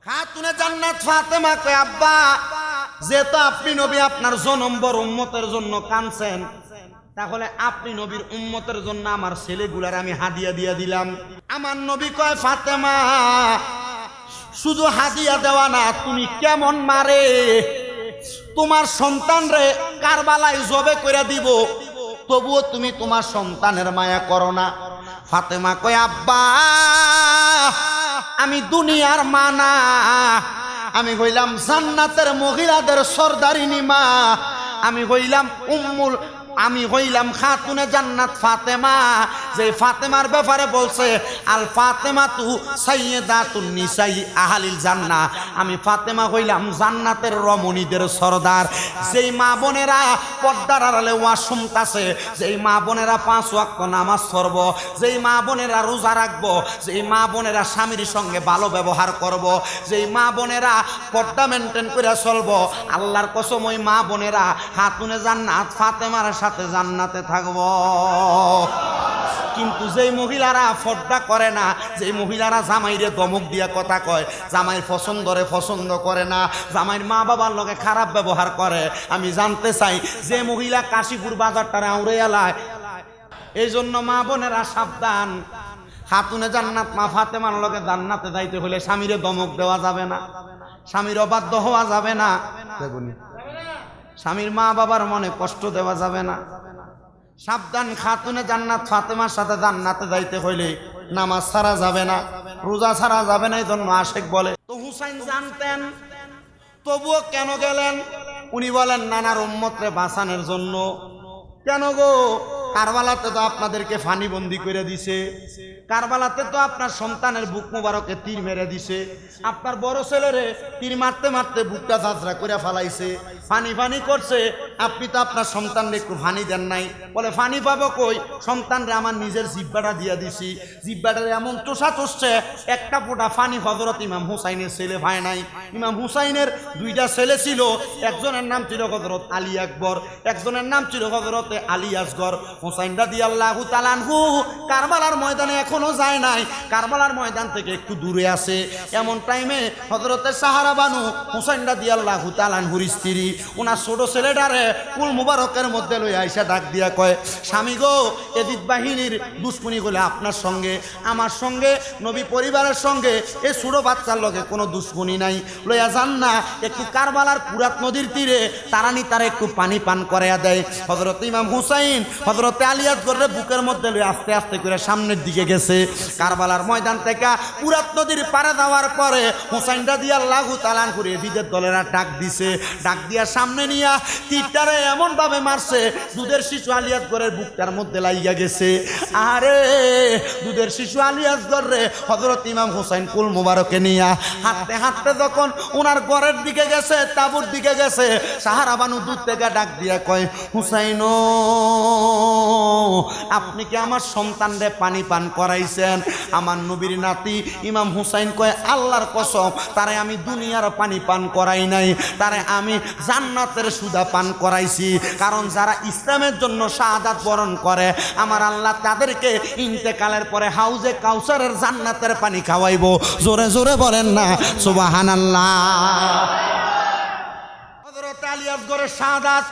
খাতুনে জান্নাত ফাতেমা কয় আব্বা, যেহেতু আপনি নবী আপনার জনম্বর উম্মতের জন্য কাঁদছেন, তাহলে আপনি নবীর উম্মতের জন্য আমার ছেলেগুলার আমি হাদিয়া দিয়া দিলাম। আমার নবী কয় ফাতেমা, শুধু হাদিয়া দেওয়া না, তুমি কেমন মারে তোমার সন্তান রে কারবালায় জবে করে দিব, তবুও তুমি তোমার সন্তানের মায়া করো না। ফাতেমা কয় আব্বা, আমি দুনিয়ার মা না, আমি হইলাম জান্নাতের মহিলাদের সরদারিনী মা, আমি হইলাম আমি হইলাম খাতুনে জান্নাত ফাতেমা। যে ফাতেমার ব্যাপারে বলছে আল ফাতেমা তু সাইয়্যিদাতুন নিসাই আহলিল জান্নাহ, আমি ফাতেমা হইলাম জান্নাতের রমণীদের সরদার। যেই মা বোনেরা পর্দার আড়ালে ওয়াজ শুনতাছে, যেই মা বোনেরা 5 ওয়াক্ত নামাজ পড়ব, যেই মা বোনেরা রোজা রাখব, যেই মা বোনেরা স্বামীর সঙ্গে ভালো ব্যবহার করব, যেই মা বোনেরা পর্দা মেনটেন করে চলব, আল্লাহর কসম ওই মা বোনেরা খাতুনে জান্নাত ফাতেমার সাথে জান্নাতে থাকব। কিন্তু যেই মহিলারা পর্দা করে না, যেই মহিলারা জামাইরে দমক দিয়া কথা কয়, জামাইর পছন্দ করে না, জামাইর মা বাবার লগে খারাপ ব্যবহার করে, আমি জানতে চাই যে মহিলা কাশীপুর বাজারটারে আউড়ে এলায়। এই জন্য মা বোনেরা সাবধান, খাতুনে জান্নাত মা ফাতেমার লগে জান্নাতে যাইতে হলে স্বামীরে দমক দেওয়া যাবে না, স্বামীর অবাধ্য হওয়া যাবে না, স্বামীর মা বাবার মনে কষ্ট দেওয়া যাবে না। সাবধান, খাতুনে জান্নাত ফাতেমার সাথে জান্নাতে যাইতে হইলে নামাজ ছাড়া যাবে না, রোজা ছাড়া যাবে না। এই জন্য আশেক বলে, তো হুসাইন জানতেন, তবুও কেন গেলেন? উনি বলেন নানার উম্মতরে বাঁচানোর জন্য। কেন গো? কারবালাতে তো আপনাদেরকে ফানিবন্দি করে দিছে, কারবালাতে তো আপনার সন্তানের বুক মুবারকে তীর মেরে দিছে, আপনার বড় ছেলেরে তীর মারতে মারতে বুকটা ঝাঁঝরা করে ফেলাইছে, ফানি করছে। আপনি তো আপনার সন্তানরে একটু ফানি দেন নাই। বলে ফানি পাবো কই, সন্তানরে আমার নিজের জিব্বাটা দিয়া দিছি, জিব্বাটারে এমন তোষা চষছে, একটা ফোঁটা ফানি হযরত ইমাম হুসাইনের ছেলে ভাই নাই। ইমাম হুসাইনের 2টা ছেলে ছিল, একজনের নাম ছিল হযরত আলী আকবর, একজনের নাম ছিল হযরতে আলী আসগর। হুসাইন রাদিয়াল্লাহু তাআলা আনহু কারবালার ময়দানে এখনো যায় নাই, কারবালার ময়দান থেকে একটু দূরে আছে। এমন টাইমে হযরতে সাহারা বানু হুসাইন রাদিয়াল্লাহু তাআলা আনহুর স্ত্রী ওনার ছোট ছেলেটারে কুল মুবারকের মধ্যে লই আইসা ডাক দিয়া কয়, স্বামী গো, এদিত বাহিনীর দুশ্মনী গুলো আপনার সঙ্গে, আমার সঙ্গে, নবী পরিবারের সঙ্গে, এই ছোট বাচ্চার লগে কোনো দুশ্মনী নাই, লইয়া যান না একটু কারবালার পুরাত নদীর তীরে তারানি তারা একটু পানি পান করাইয়া দেয়। হযরত ইমাম হুসাইন হযরতে আলী আসগরের বুকের মধ্যে লই আস্তে আস্তে করে সামনের দিকে গেছে। কারবালার ময়দান থেকে পুরাত নদীর পারে যাওয়ার পরে হুসাইন রাদিয়াল্লাহু তাআলা করে এজিদের দলেরা ডাক দিছে, ডাক দিয়া সামনে নিয়া তীরটারে এমন ভাবে মারছে, দুধের শিশু আলী আসগরের বুকটার মধ্যে লাইয়া গেছে। আরে দুধের শিশু আলী আসগরে হযরত ইমাম হুসাইন কুল মুবারকে নিয়া হাঁটতে হাঁটতে যখন ওনার ঘরের দিকে গেছে, তাঁবুর দিকে গেছে, সাহারা বানু দূর থেকে ডাক দিয়া কয়, হুসাইন আপনি কি আমার সন্তানরে পানি পান করাইছেন? আমার নবীর নাতি ইমাম হুসাইন কয়, আল্লাহর কসম, তারে আমি দুনিয়ার পানি পান করাই নাই, তারে আমি জান্নাতের সুধা পান করাইছি। কারণ যারা ইসলামের জন্য শাহাদাত বরণ করে, আমার আল্লাহ তাদেরকে ইন্তেকালের পরে হাউজে কাউসারের জান্নাতের পানি খাওয়াইবো। জোরে জোরে বলেন না সুবহানাল্লাহ। হযরত আলী আসগরের শাহাদাত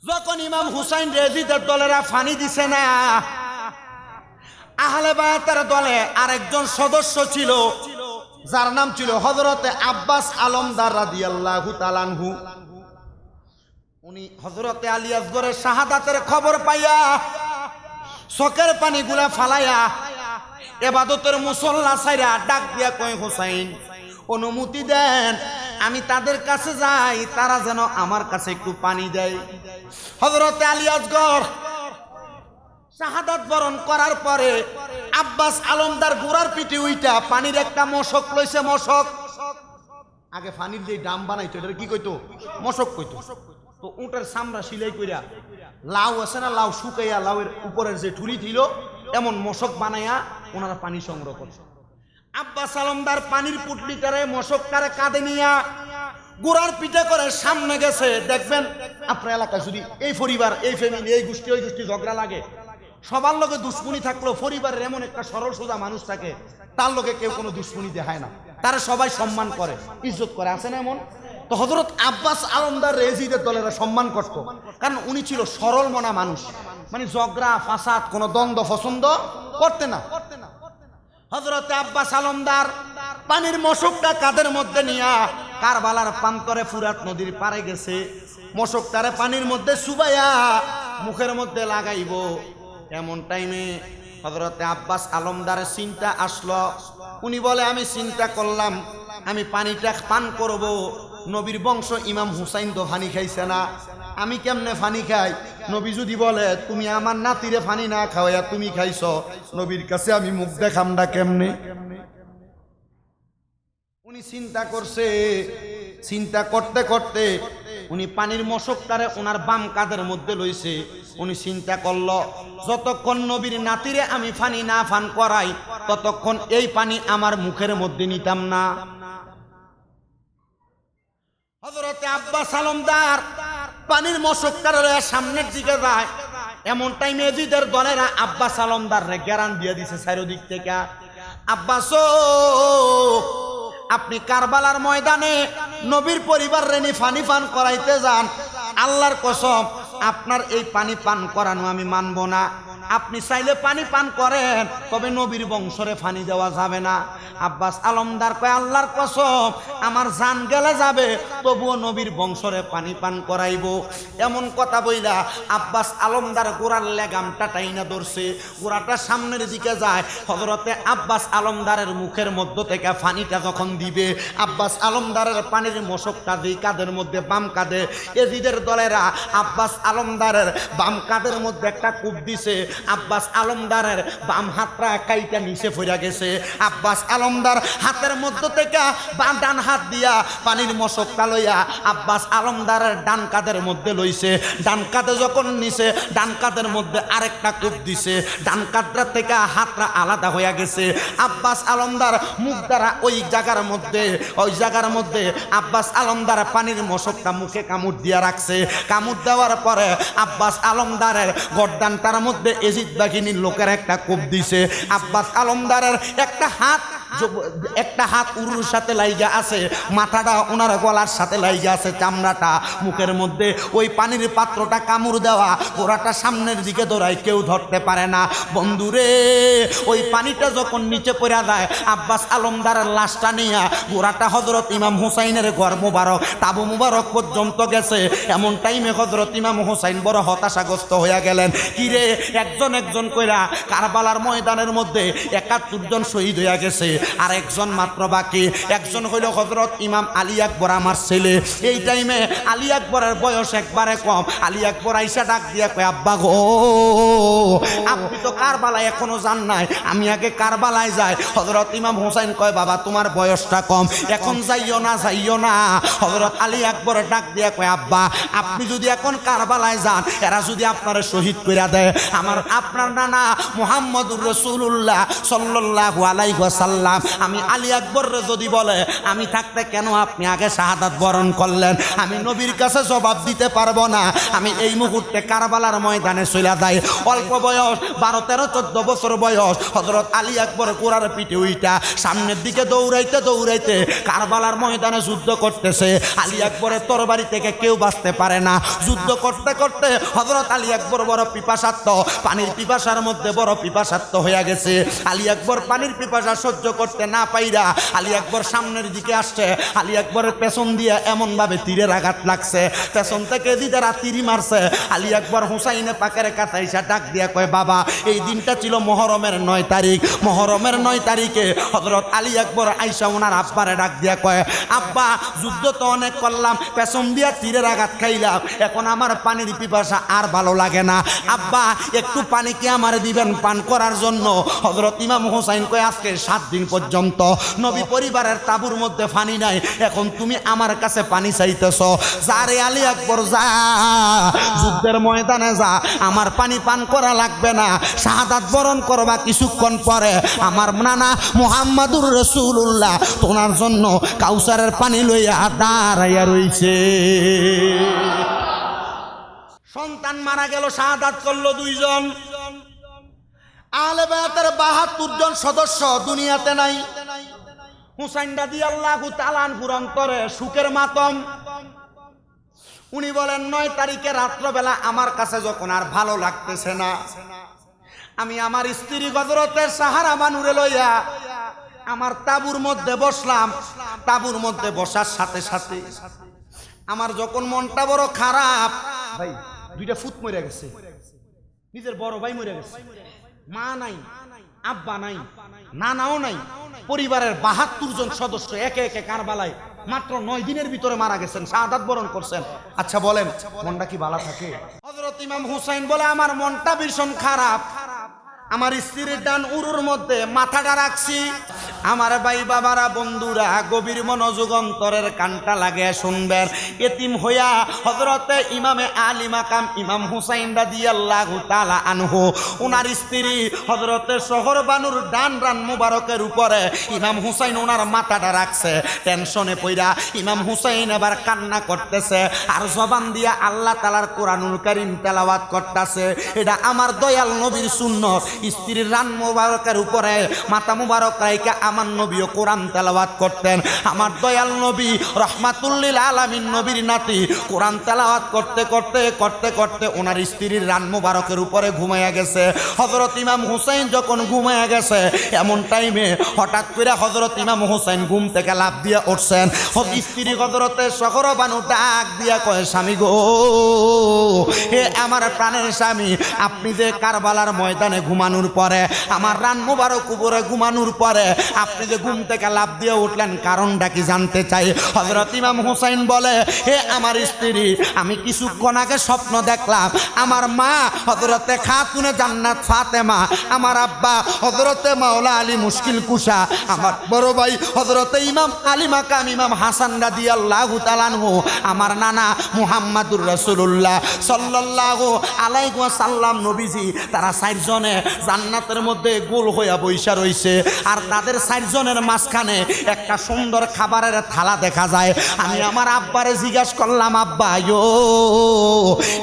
যখন ইমাম হুসাইন রেজিদের দলেরা ফানি দিছে না, আহলে বায়াতের দলে আরেকজন সদস্য ছিল, যার নাম ছিল হযরতে আব্বাস আলমদার রাদিয়াল্লাহু তাআলা আনহু। উনি হযরতে আলী আসগরের শাহাদাতের খবর পাইয়া চোখের পানিগুলা ফালাইয়া ইবাদতের মুসল্লা ছাইরা ডাক দিয়া কয়, হুসাইন অনুমতি দেন, আমি তাদের কাছে যাই, তারা যেন আমার কাছে একটু পানি দেয়। হযরতে আলী আসগর শাহাদাত বরণ করার পরে আব্বাস আলমদার গোড়ার পিঠে উইটা পানির একটা মশক লইছে। মশক আগে পানির যে ডাম বানাইতো, এটা কি কইতো? মশক কইতো। তো উটের চামড়া সিলাই কইরা লাউ আছে না, লাউ শুকাইয়া লাউয়ের উপরের যে ঠুলি ছিল, এমন মশক বানাইয়া ওনারা পানি সংগ্রহ করছে। আব্বাস আলমদার পানির পুটলিটারে মশকটারে কাঁধে নিয়া গোড়ার পিঠে করে সামনে গেছে। দেখবেন আপনার এলাকায় যদি এই পরিবার, এই ফ্যামিলি, এই গোষ্ঠী, ওই গোষ্ঠী ঝগড়া লাগে, সবার লগে দুশ্মনী থাকলেও পরিবারের এমন একটা সরল সোজা মানুষ থাকে, তার লোকে কেউ কোনো দুশ্মনী দেখায় না, তারা সবাই সম্মান করে, ইজ্জত করে, আছে না এমন? তো হযরত আব্বাস আলমদার এজিদের দলেরা সম্মান করত, কারণ উনি ছিল সরল মনা মানুষ, মানে ঝগড়া ফাসাদ কোনো দ্বন্দ্ব পছন্দ করতে না। হযরত আব্বাস আলমদার পানির মশকটা কাঁধের মধ্যে নিয়া কারবালার প্রান্তরে ফুরাত নদীর পারে গেছে, মশকটারে পানির মধ্যে চুবাইয়া মুখের মধ্যে লাগাইব। এমন টাইমে হযরত আব্বাস আলমদারের চিন্তা আসলো, উনি বলে আমি চিন্তা করলাম আমি পানিটা পান করব, নবীর বংশ ইমাম হুসাইন তো পানি খাইছে না, আমি কেমনে পানি খাই? নবী যদি বলে তুমি আমার নাতিরে পানি না খাওয়াইয়া তুমি খাইছ, নবীর কাছে আমি মুখ দেখামটা কেমনে? উনি চিন্তা করছে, চিন্তা করতে করতে উনি পানির মশকটারে ওনার বাম কাঁধের মধ্যে লইছে। উনি চিন্তা করলো যতক্ষণ নবীর নাতিরে আমি পানি না পান করাই ততক্ষণ এই পানি আমার মুখের মধ্যে নিতাম না। হযরতে আব্বাস আলমদার পানির মশকটারে সামনের দিকে যায়, এমন টাইমে এজিদের দলেরা আব্বাস আলমদার রে গ্যারান দিয়ে দিছে চারিদিক থেকে, আব্বাস আপনি কারবালার ময়দানে নবীর পরিবার রেনি পানি পান করাইতে যান, আল্লাহর কসম আপনার এই পানি পান করানো আমি মানব না। আপনি চাইলে পানি পান করেন, তবে নবীর বংশরে পানি দেওয়া যাবে না। আব্বাস আলমদার কয় আল্লাহর কসম আমার জান গেলে যাবে, তবুও নবীর বংশরে পানি পান করাইব। এমন কথা বইলা আব্বাস আলমদার গোড়ার লেগামটা টাইনা ধরছে, গোড়াটা সামনের দিকে যায়। হযরতে আব্বাস আলমদারের মুখের মধ্য থেকে পানিটা যখন দিবে, আব্বাস আলমদারের পানির মশকটা দুই কাঁধের মধ্যে বাম কাঁধে, এজিদের দলেরা আব্বাস আলমদারের বাম কাঁধের মধ্যে একটা কূপ দিছে, আব্বাস আলমদারের বাম হাতটা কাইটা নিচে পড়ে গেছে। আব্বাস আলমদার হাতের মধ্য থেকে ডান হাত দিয়া পানির মশকটা লইয়া আব্বাস আলমদারের ডান কাঁধের মধ্যে লইছে। ডান কাঁধে যখন নিছে, ডান কাঁধের মধ্যে আরেকটা কূপ দিছে, ডান কাঁধটা থেকে হাতটা আলাদা হয়ে গেছে। আব্বাস আলমদার মুখ দ্বারা ওই জায়গার মধ্যে আব্বাস আলমদার পানির মশকটা মুখে কামড় দিয়া রাখছে। কামড় দেওয়ার পরে আব্বাস আলমদারের গর্দানটার মধ্যে এজিদ বাহিনীর লোকের একটা কোপ দিছে। আব্বাস আলমদারের একটা হাত উরুর সাথে লাইগা আছে, মাথাটা ওনার গলার সাথে লাইগা আছে, চামড়াটা মুখের মধ্যে। ওই পানির পাত্রটা কামড় দেওয়া, গোড়াটা সামনের দিকে দৌড়ায়, কেউ ধরতে পারে না। বন্ধুরে ওই পানিটা যখন নিচে পড়া যায়, আব্বাস আলমদারের লাশটা নিয়ে গোড়াটা হযরত ইমাম হুসাইনের ঘর মুবারক তাবু মুবারক পর্যন্ত গেছে। এমন টাইমে হযরত ইমাম হুসাইন বড় হতাশাগ্রস্ত হয়ে গেলেন। কিরে একজন একজন কইরা কারবালার ময়দানের মধ্যে ৭১ জন শহীদ হয়ে গেছে, আর একজন মাত্র বাকি। একজন হইল হযরত ইমাম আলী আকবর, আমার ছেলে। এই টাইমে আলী আকবরের বয়স একবারে কম। আলী আকবর আইসা ডাক দিয়া কয় আব্বা গো, আপনি তো কারবালায় এখনো যান নাই, আমি আগে কারবালায় যাই। হযরত ইমাম হুসাইন কয় বাবা তোমার বয়সটা কম, এখন যাইও না। হযরত আলী আকবর ডাক দিয়া কয় আব্বা আপনি যদি এখন কারবালায় যান, এরা যদি আপনারা শহীদ কইরা দেয়, আপনার নানা মুহাম্মদুর রাসূলুল্লাহ সাল্লাল্লাহু আলাইহি ওয়াসাল্লাম আমি আলী আকবর যদি বলে আমি থাকতে কেন আপনি আগে শাহাদাত বরণ করলেন, আমি নবীর কাছে জবাব দিতে পারবো না। আমি এই মুহূর্তে কারবালার ময়দানে চলে যাই। অল্প বয়স 12, 13, 14 বছর বয়স হযরত আলী আকবর কোরার পিঠে উইটা সামনের দিকে দৌড়াইতে দৌড়াইতে কারবালার ময়দানে যুদ্ধ করতেছে। আলী আকবরের তরবারি থেকে কেউ বাঁচতে পারে না। যুদ্ধ করতে করতে হযরত আলী আকবর বড় পিপাসার্থ, পানির পিপাসার মধ্যে বড় পিপাসার্থ হয়ে গেছে। আলী আকবর পানির পিপাসা সহ্য করতে না পাইরা আলী আকবর সামনের দিকে আসছে। আলী আকবরের পেছন দিয়ে এমন ভাবে তীরের আঘাত লাগছে, পেছন থেকে দিদারা তীর মারছে। আলী আকবর হুসাইনে পাকের কাছে এসে ডাক দিয়া কয় বাবা এই দিনটা ছিল মুহররমের 9 তারিখ। মুহররমের 9 তারিখে হযরত আলী আকবর আইসা ওনার আব্বারে ডাক দিয়া কয় আব্বা যুদ্ধ তো অনেক করলাম, পেছন দিয়া তীরের আঘাত খাইলাম, এখন আমার পানির পিপাসা আর ভালো লাগে না। আব্বা একটু পানি কি আমার দিবেন পান করার জন্য? হযরত ইমাম হুসাইন কয় আজকে 7 দিন পর্যন্ত নবী পরিবারের তাবুর মধ্যে পানি নাই, এখন তুমি আমার কাছে পানি চাইতেছ। যা রে আলী আকবর যা, যুদ্ধের ময়দানে যা, আমার পানি পান করা লাগবে না, শাহাদাত বরণ করবা কিছুক্ষণ পরে। আমার নানা মুহাম্মদুর রাসূলুল্লাহ তোমার জন্য কাউসারের পানি লইয়া দাঁড়াইয়া রইছে। সন্তান মারা গেল, শাহাদাত করলো 2 জন। আহলে বায়াতের ৭২ জন সদস্য দুনিয়াতে নাই। হুসাইন রাদিয়াল্লাহু তাআলা আনহুর অন্তরে সুখের মাতম। উনি বলেন ৯ তারিখে রাত্রবেলা আমার কাছে যখন আর ভালো লাগতেছে না, আমি আমার স্ত্রী হযরতের সাহারা বানুরে লইয়া আমার তাঁবুর মধ্যে বসলাম। তাঁবুর মধ্যে বসার সাথে সাথে আমার যখন মনটা বড় খারাপ, ভাই 2টা ফুট মরে গেছে, নিজের বড় ভাই মরে গেছে, মা নাই, আব্বা নাই, নানাও নাই, পরিবারের ৭২ জন সদস্য একে একে কারবালায় মাত্র 9 দিনের ভিতরে মারা গেছেন, শাহাদাত বরণ করছেন। আচ্ছা বলেন, মনটা কি ভালো থাকে? হযরত ইমাম হুসাইন বলে আমার মনটা ভীষণ খারাপ। আমার স্ত্রীর ডান উরুর মধ্যে মাথাটা রাখছি। আমার ভাই বাবারা, বন্ধুরা, গভীর মনোযোগ অন্তরের কানটা লাগিয়ে শুনবেন। এতিম হইয়া হযরতে ইমামে আলী মাকাম ইমাম হুসাইন রাদিয়াল্লাহু তাআলা আনহু ওনার স্ত্রী হযরতে শহর বানুর ডান রান মুবারকের উপরে ইমাম হুসাইন ওনার মাথাটা রাখছে। টেনশনে পইরা ইমাম হুসাইন এবার কান্না করতেছে আর জবান দিয়া আল্লাহ তাআলার কোরআনুল কারীম তেলাওয়াত করতেছে। এটা আমার দয়াল নবীর সুন্নাত। স্ত্রীর রান মুবারকের উপরে মাথা মুবারক রাইখা আমার নবীও কোরআন তেলাওয়াত করতেন। আমার দয়াল নবী রাহমাতুল লিল আলামিন নবীর নাতি কোরআন তেলাওয়াত করতে করতে করতে করতে ওনার স্ত্রীর রান মুবারকের উপরে ঘুমাইয়া গেছে। হযরত ইমাম হুসাইন যখন ঘুমাইয়া গেছে, এমন টাইমে হঠাৎ করে হযরত ইমাম হুসাইন ঘুম থেকে লাফ দিয়া উঠছেন। স্ত্রী হযরতে শহর বানু ডাক দিয়া কয়, স্বামী গো, হে আমার প্রাণের স্বামী, আপনি যে কারবালার ময়দানে ঘুমানোর পরে, আমার রান মুবারক উপরে ঘুমানোর পরে আপনি যে ঘুম থেকে লাফ দিয়ে উঠলেন, কারণটা কি জানতে চাই। হযরত ইমাম হুসাইন বলে, হে আমার স্ত্রী, আমি কিছুক্ষণ আগে স্বপ্ন দেখলাম আমার মা হযরতে খাতুনে জান্নাত ফাতেমা, আমার আব্বা হযরতে মাওলা আলী মুশকিল কুশা, আমার বড় ভাই হযরতে ইমাম আলী মাকাম ইমাম হাসান রাদিয়াল্লাহু তাআলা আনহু, আমার নানা মুহাম্মাদুর রাসূলুল্লাহ সাল্লাল্লাহু আলাইহি ওয়াসাল্লাম নবীজি, তারা 4 জনে জান্নাতের মধ্যে গোল হইয়া বইসা রইছে। আর তাদের 4 জনের মাঝখানে একটা সুন্দর খাবারের থালা দেখা যায়। আমি আমার আব্বারে জিজ্ঞাসা করলাম, আব্বা ইয়ো,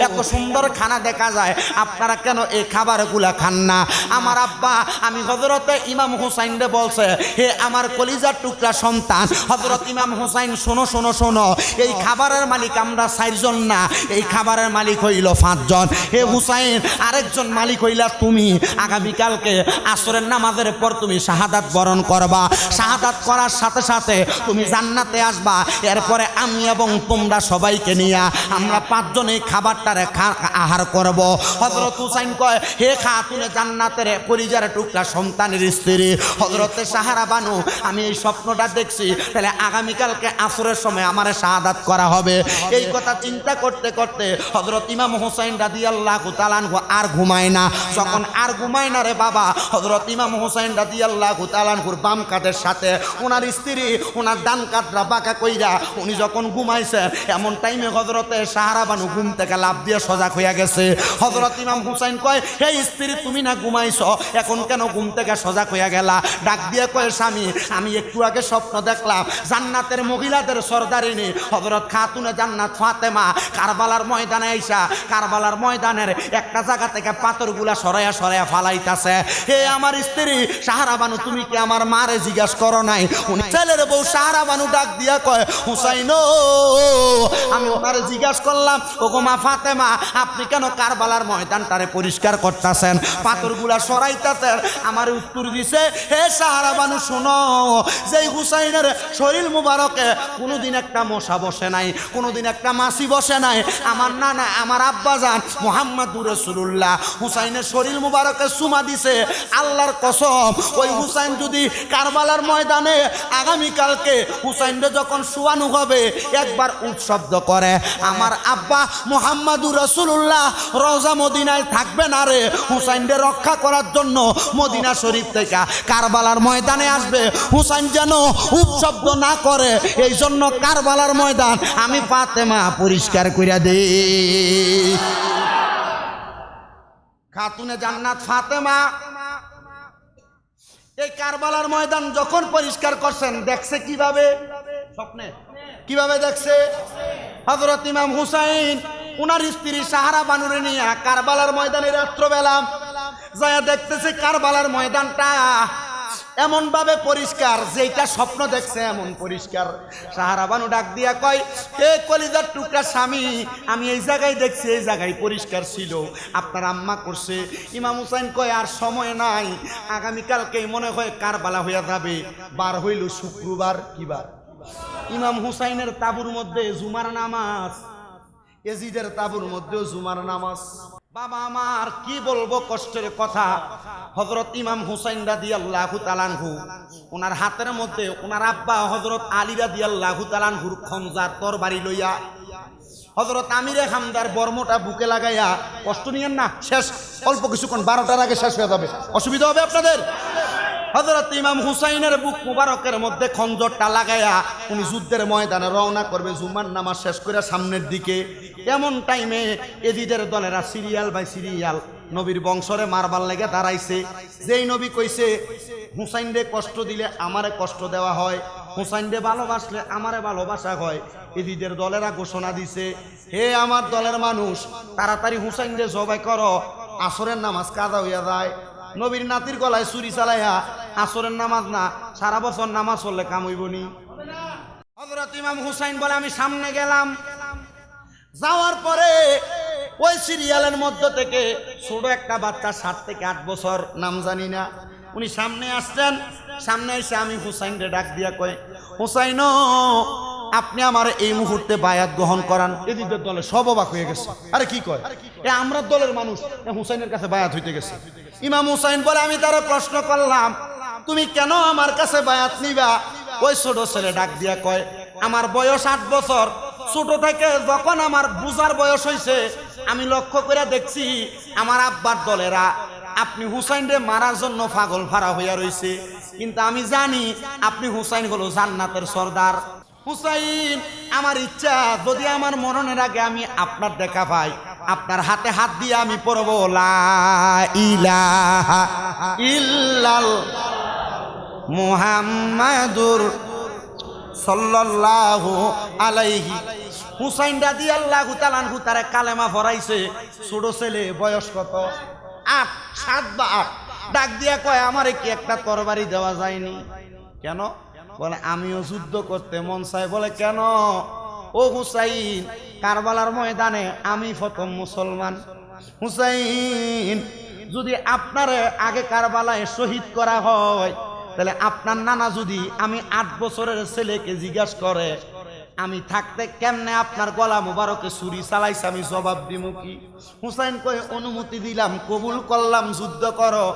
এত সুন্দর খানা দেখা যায়, আপনারা কেন এই খাবারগুলা খান না? আমার আব্বা আমি হযরতে ইমাম হুসাইনরে বলছে, হে আমার কলিজার টুকরা সন্তান হযরত ইমাম হুসাইন, শোনো শোনো শোনো, এই খাবারের মালিক আমরা 4 জন না, এই খাবারের মালিক হইল 5 জন। হে হুসাইন, আরেকজন মালিক হইলা তুমি। আগামীকালকে আসরের নামাজের পর তুমি শাহাদাত বরণ করবা। শাহাদাত করার সাথে সাথে তুমি জান্নাতে আসবা। এরপরে আমি এবং তোমরা সবাইকে নিয়ে আমরা 5 জন এই খাবারটারে আহার করব। হযরত হুসাইন কয়, হে খাতুনে জান্নাতের পরিজার টুকরা সন্তানের স্ত্রী হযরতে সাহারা বানু, আমি এই স্বপ্নটা দেখছি, তাহলে আগামীকালকে আসরের সময় আমারে শাহাদাত করা হবে। এই কথা চিন্তা করতে করতে হযরত ইমাম হুসাইন রাদিয়াল্লাহু তাআলা আনহু আর ঘুমায় না। যখন আর ঘুমায় না রে বাবা, হযরত ইমাম হুসাইন রাদিয়াল্লাহু তাআলা আনহুর বাম কাঁধের সাথে ওনার স্ত্রী ওনার ডান কাঁধটা বাঁকা কইরা উনি যখন ঘুমাইছে, এমন টাইমে হযরতে সাহারা বানু ঘুম থেকে লাফ দিয়ে সজাগ হইয়া গেছে। হযরত ইমাম হুসাইন কয়, হে স্ত্রী, তুমি না ঘুমাইছো, এখন কেন ঘুম থেকে সজাগ হইয়া গেলা? ডাক দিয়ে কয়, স্বামী, আমি একটু আগে স্বপ্ন দেখলাম জান্নাতের মহিলাদের সরদারিনী হযরত খাতুনে জান্নাত ফাতেমা কারবালার ময়দানে আইসা কারবালার ময়দানের একটা জায়গা থেকে পাথরগুলা সরাইয়া সরাইয়া ফালাইতাছে। হে আমার স্ত্রী সাহারা বানু, তুমি কি আমার মারে জিজ্ঞাসা করো নাই? উনি ছেলের বউ সাহারা বানু ডাক দিয়া কয়, হুসাইন, আমি ওনারে জিজ্ঞাসা করলাম, ওগো মা ফাতেমা, আপনি কেন কারবালার ময়দানটারে পরিষ্কার করতেছেন, পাথরগুলা সরাইতাছেন? আমার উত্তর দিছে, হে সাহারা বানু, শোনো, যেই হুসাইনের শরীর মুবারকে কোনোদিন একটা মশা বসে নাই, কোনোদিন একটা মাছি বসে নাই। আমার নানা, আমার আব্বাজান মুহাম্মাদুর রাসূলুল্লাহ হুসাইনের শরীর মুবারকে চুমা দিছে। আল্লাহর কসম, ওই হুসাইন যদি কারবালার ময়দানে আগামীকালকে হুসাইনরে যখন শোয়ানো হবে, একবার উঠ শব্দ করে, আমার আব্বা মুহাম্মাদুর রাসূলুল্লাহ রওজা মদিনায় থাকবে না রে, হুসাইনরে রক্ষা করার জন্য মদিনা শরীফ থেকে কারবালার ময়দানে আসবে। হুসাইন যেন উঠ শব্দ না করে, এই জন্য কারবালার ময়দান আমি ফাতেমা পরিষ্কার কইরা দেই। খাতুনে জান্নাত ফাতেমা এই কারবালার ময়দান যখন পরিষ্কার করছেন, দেখছে কিভাবে? স্বপ্নে কিভাবে দেখছে? হযরত ইমাম হুসাইন উনার স্ত্রী সাহারা বানুরে নিয়ে কারবালার ময়দানে রাত্রবেলা যায় দেখতেছে কারবালার ময়দানটা এমন ভাবে পরিষ্কার যেটা স্বপ্ন দেখছে এমন পরিষ্কার। সাহারাবানু ডাক দিয়া কয়, হে কলিজার টুকরা স্বামী, আমি এই জায়গায় দেখছি এই জায়গায় পরিষ্কার ছিল, আপনার আম্মা করছে। ইমাম হুসাইন কয়, আর সময় নাই, আগামীকালকেই মনে হয় কারবালা হইয়া যাবে। বার হইল শুক্রবার, কি বার? ইমাম হুসাইনের তাবুর মধ্যে জুমার নামাজ, এজিদের তাবুর মধ্যেও জুমার নামাজ। বাবা আমার কি বলবো কষ্টের কথা। হযরত ইমাম হুসাইন রাদিয়াল্লাহু তাআলা আনহু, ওনার হাতের মধ্যে ওনার আব্বা হযরত আলী রাদিয়াল্লাহু তাআলা আনহুর খঞ্জার তরবারি লইয়া, হযরত আমিরে হামদার বর্মটা বুকে লাগাইয়া, কষ্ট নিয়েন না, শেষ অল্প কিছুক্ষণ, 12টার আগে শেষ হয়ে যাবে, অসুবিধা হবে আপনাদের। হযরত ইমাম হুসাইনের বুক মুবারকের মধ্যে খঞ্জরটা লাগাইয়া উনি যুদ্ধের ময়দানে রওনা করবে জুমার নামাজ শেষ করে সামনের দিকে। এমন টাইমে এজিদের দলেরা সিরিয়াল বাই সিরিয়াল নবীর বংশরে মারবার লেগে দাঁড়াইছে। যেই নবী কইছে হুসাইন রে কষ্ট দিলে আমারে কষ্ট দেওয়া হয়, হুসাইন রে ভালোবাসলে আমারে ভালোবাসা হয়, এজিদের দলেরা ঘোষণা দিছে, হে আমার দলের মানুষ, তাড়াতাড়ি হুসাইন রে জবাই করো, আসরের নামাজ কাজা হইয়া যায়। নবীর নাতির গলায় ছুরি চালাইয়া আসরের নামাজ না, সারা বছর নামাজ পড়লে কাম হইবনি। হযরত ইমাম হুসাইন বলে, আমি সামনে গেলাম। যাওয়ার পরে ওই সিরিয়ালের মধ্য থেকে ছোট একটা বাচ্চা, 7 থেকে 8 বছর, নাম জানি না, উনি সামনে আসছেন। সামনে এসে আমি হুসাইন রে ডাক দিয়া কয়, হুসাইন আপনি আমার এই মুহূর্তে বায়াত গ্রহণ করান। এদিকের দলে সব অবাক হয়ে গেছে, আরে কি কয়, এ আমরা দলের মানুষ, হুসাইনের কাছে বায়াত হইতে গেছে। ইমাম হুসাইন বলে, আমি তারা প্রশ্ন করলাম, তুমি কেন আমার কাছে বায়াত নিবা? ওই ছোট ছেলে ডাক দিয়া কয়, আমার বয়স 8 বছর, ছোট থেকে যখন আমার বুঝার বয়স হয়েছে আমি লক্ষ্য করে দেখছি আমার আব্বার দলেরা আপনি হুসাইন রে মারার জন্য পাগল ফাড়া হইয়া রইছে, কিন্তু আমি জানি আপনি হুসাইন হলো জান্নাতের সর্দার। হুসাইন, আমার ইচ্ছা যদি আমার মরণের আগে আমি আপনার দেখা পাই, আপনার হাতে হাত দিয়ে আমি পড়ব লা ইলাহা ইল্লাল মুহাম্মাদুর সাল্লাল্লাহু আলাইহি। হুসাইন রাদিয়াল্লাহু তাআলা আনহু তারে কালেমা পড়াইছে। ছোট ছেলে, বয়স কত? 8, 7 বা 8। ডাক দিয়া কয়, আমারে কি একটা তরবারি দেওয়া যায়নি? কেন? বলে, আমিও যুদ্ধ করতে মন চাই। বলে, কেন? ও হুসাইন, কারবালার ময়দানে আমি প্রথম মুসলমান। হুসাইন, যদি আপনারে আগে কারবালায় শহীদ করা হয়, তাহলে আপনার নানা যদি আমি 8 বছরের ছেলেকে জিজ্ঞাসা করে আমি থাকতে কেমনে আপনার গলা মুবারকে ছুরি চালাইছে, আমি জবাব দিব কি? হুসাইন কয়ে, অনুমতি দিলাম, কবুল করলাম, যুদ্ধ করো।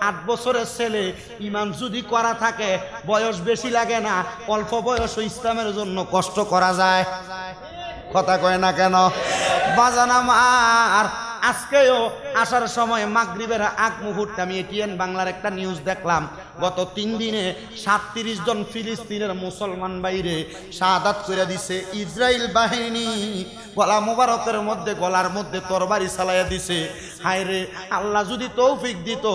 8 বছরের ছেলে, ইমান যদি করা থাকে বয়স বেশি লাগে না, অল্প বয়স ইসলামের জন্য কষ্ট করা যায়। কথা কয় না কেন? বাজান আমার, আজকেও আসার সময় মাগরিবের আগ মুহূর্তে আমি এটিএন বাংলার একটা নিউজ দেখলাম, গত 3 দিনে 37 জন ফিলিস্তিনের মুসলমান বাইরে শাহাদাত করে দিছে। ইসরায়েল বাহিনী গলা মুবারকের মধ্যে, গলার মধ্যে তরবারি চালাইয়া দিছে। হায় রে, আল্লাহ যদি তৌফিক দিত,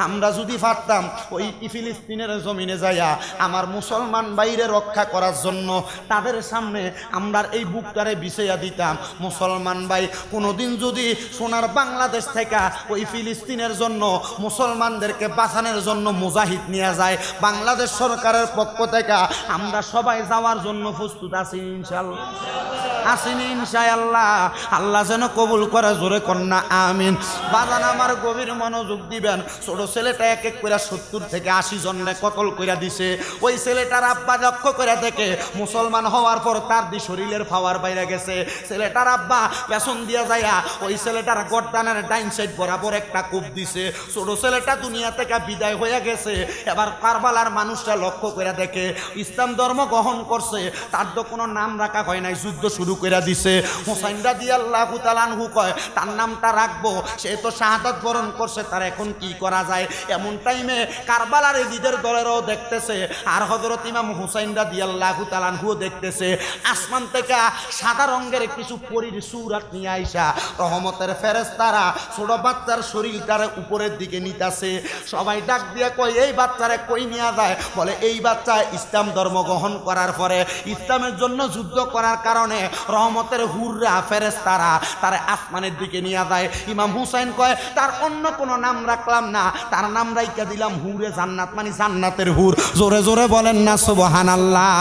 আমরা যদি পারতাম ওই ফিলিস্তিনের জমিনে যাইয়া আমার মুসলমান বাইরে রক্ষা করার জন্য তাদের সামনে আমরা এই বুকটারে বিছাইয়া দিতাম। মুসলমান ভাই কোনোদিন যদি সোনার বাংলাদেশ থেকে ওই ফিলিস্তিনের জন্য মুসলমানদেরকে বাঁচানোর জন্য মুজাহিদ নিয়ে যায়, বাংলাদেশ সরকারের পক্ষ থেকে আমরা সবাই যাওয়ার জন্য প্রস্তুত আছি ইনশাআল্লাহ। আসেনি ইনশাআল্লাহ। আল্লাহ যেন কবুল করে, জোরে কন্যা আমিন। বাজান আমার, গভীর মনোযোগ দিবেন। ছোট ছেলেটা এক এক করে 70 থেকে 80 জনরে কতল করে দিছে। ওই ছেলেটার আব্বা লক্ষ্য করে দেখে মুসলমান হওয়ার পর তার দি শরীরের পাওয়ার বাইরে গেছে। ছেলেটার আব্বা পেছন দিয়া যাইয়া ওই ছেলেটার গর্দানের ডাইন সাইড বরাবর একটা কূপ দিছে। ছোট ছেলেটা দুনিয়া থেকে বিদায় হয়ে গেছে। এবার কারবালার মানুষরা লক্ষ্য করে দেখে ইসলাম ধর্ম গ্রহণ করছে, তার তো কোনো নাম রাখা হয় নাই, যুদ্ধ শুরু করে দিছে। হুসাইন রাদিয়াল্লাহু তাআলা আনহু কয়, তার নামটা রাখবো, সে তো শাহাদাত বরণ করছে, তার এখন কি করা যায়? এমন টাইমে কারবালার এজিদের দলেরও দেখতেছে, আর হযরত ইমাম হুসাইন রাদিয়াল্লাহু তাআলা আনহু দেখতেছে। আসমান থেকে সাদা রঙের কিছু পরীর সূরাত নিয়ে আইসা রহমতের ফেরেশতারা ছোট বাচ্চার শরীরটার উপরের দিকে নিতাছে। সবাই ডাক দিয়া কয়, এই বাচ্চারে কই নিয়ে যায়? বলে, এই বাচ্চা ইসলাম ধর্ম গ্রহণ করার পরে, ইসলামের জন্য যুদ্ধ করার কারণে রহমতের হুররা ফেরেশতারা তার আসমানের দিকে নিয়ে যায়। ইমাম হুসাইন কয় তার অন্য কোনো নাম রাখলাম না, তার নাম রাইখা দিলাম হুরে জান্নাত, মানে জান্নাতের হুর। জোরে জোরে বলেন না সুবহানাল্লাহ।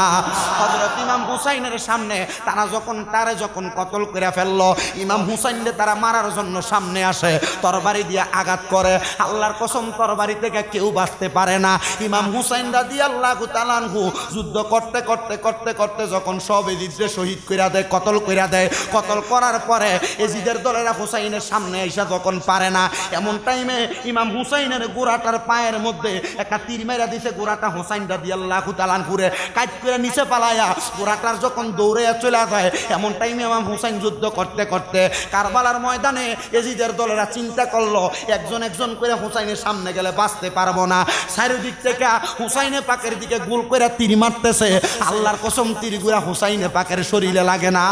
হযরত ইমাম হুসাইনের সামনে তারা যখন কতল করে ফেললো, ইমাম হুসাইনকে তারা মারার জন্য সামনে আসে, তরবারি দিয়ে আঘাত করে। আল্লাহর কসম তরবারি থেকে কেউ বাঁচতে পারে না। ইমাম হুসাইন রাদিয়াল্লাহু তাআলা আনহু যুদ্ধ করতে করতে করতে করতে যখন সব এজিদরে শহীদ কইরা দেয়, কতল কইরা দেয়, কতল করার পরে এজিদের দলেরা হুসাইনের সামনে এসে যখন পারে না, এমন টাইমে ইমাম হুসাইনের গোড়াটার পায়ের মধ্যে একটা তীর মেরা দিছে। গোড়াটা হুসাইন রাদিয়াল্লাহু তাআলা আনহুরে কাট করে নিচে পালায়া গোড়াটার যখন দৌড়ে চলে যায়, এমন টাইমে ইমাম হুসাইন যুদ্ধ করতে করতে কারবালার ময়দানে এজিদের দলেরা চিন্তা করলো একজন একজন করে হুসাইনের সামনে গেলে বাঁচতে পারবো না। চারিদিক থেকে হুসাইনে পাকের দিকে গোল করে তীর মারতেছে। আল্লাহর কসম তীরগুলা হুসাইনে পাকের শরীরে লাগে না।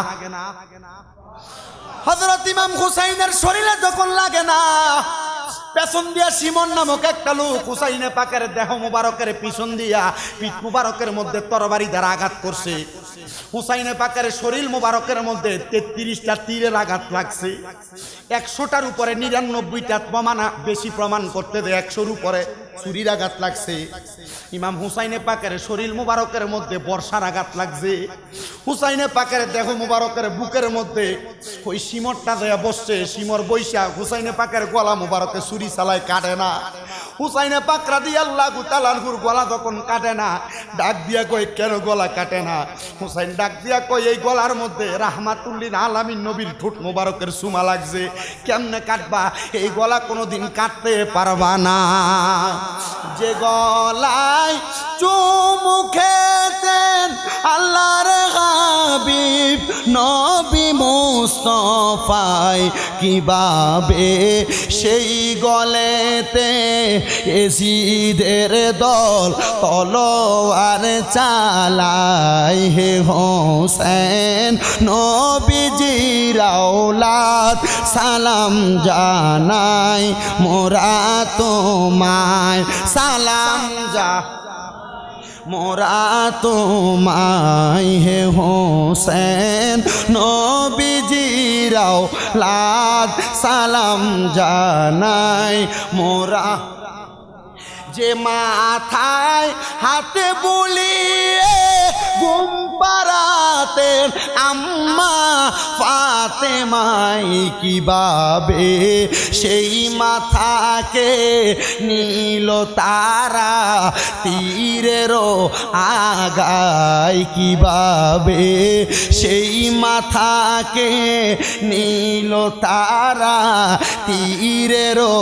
হযরত ইমাম হুসাইনের শরীরে যখন লাগে না, পেছন দিয়া সিমন নামক একটা লোক হুসাইনে পাকের দেহ মুবারকের পিছন দিয়া পিঠ মুবারকের মধ্যে তরবারি দ্বারা আঘাত করছে। হুসাইনে পাকের শরীর মুবারকের মধ্যে 33টা তীরের আঘাত লাগছে। 100টার উপরে 99টা প্রমাণ বেশি প্রমাণ করতে দেয় 100-র উপরে ছুরির আঘাত লাগছে। ইমাম হুসাইনে পাকের শরীর মুবারকের মধ্যে বর্ষার আঘাত লাগছে। হুসাইনে পাকের দেহ মুবারকের বুকের মধ্যে ওই সিমরটা দেয়া বসছে, সিমর বৈশা হুসাইনে পাকের গলা মুবারকে ছুরি চালায়, কাটে না। হুসাইনে পাক রাদিয়াল্লাহু তাআলা আনহুর গলা যখন কাটে না, ডাক দিয়া কই কেন গলা কাটে না? হুসাইন ডাক দিয়া কই এই গলার মধ্যে রাহমাতুল্লিল আলামিন নবীর ঠোঁট মুবারকের সুমা লাগছে, কেমনে কাটবা? এই গলা কোনোদিন কাটতে পারবা না। যে গলায় চুমু খেতেন আল্লাহর হাবিব নবী মুস্তাফায়, কিভাবে সেই গলেতে এজিদের দল তলোয়ার চালায়। হে হোসেন নবীজির আওলাদ সালাম জানাই মোরা তোমায়, সালাম মোরা তোমায়। হে হোসেন নবীজির আওলাদ সালাম জানাই মোরা। যে মাথায় হাতে বুলিয়ে ঘুম পাড়াতেন আম্মা ফাতেমাই, কিভাবে সেই মাথাকে নীল তারা তীরেরও আগায়, কিভাবে সেই মাথাকে নীল তারা তীরেরও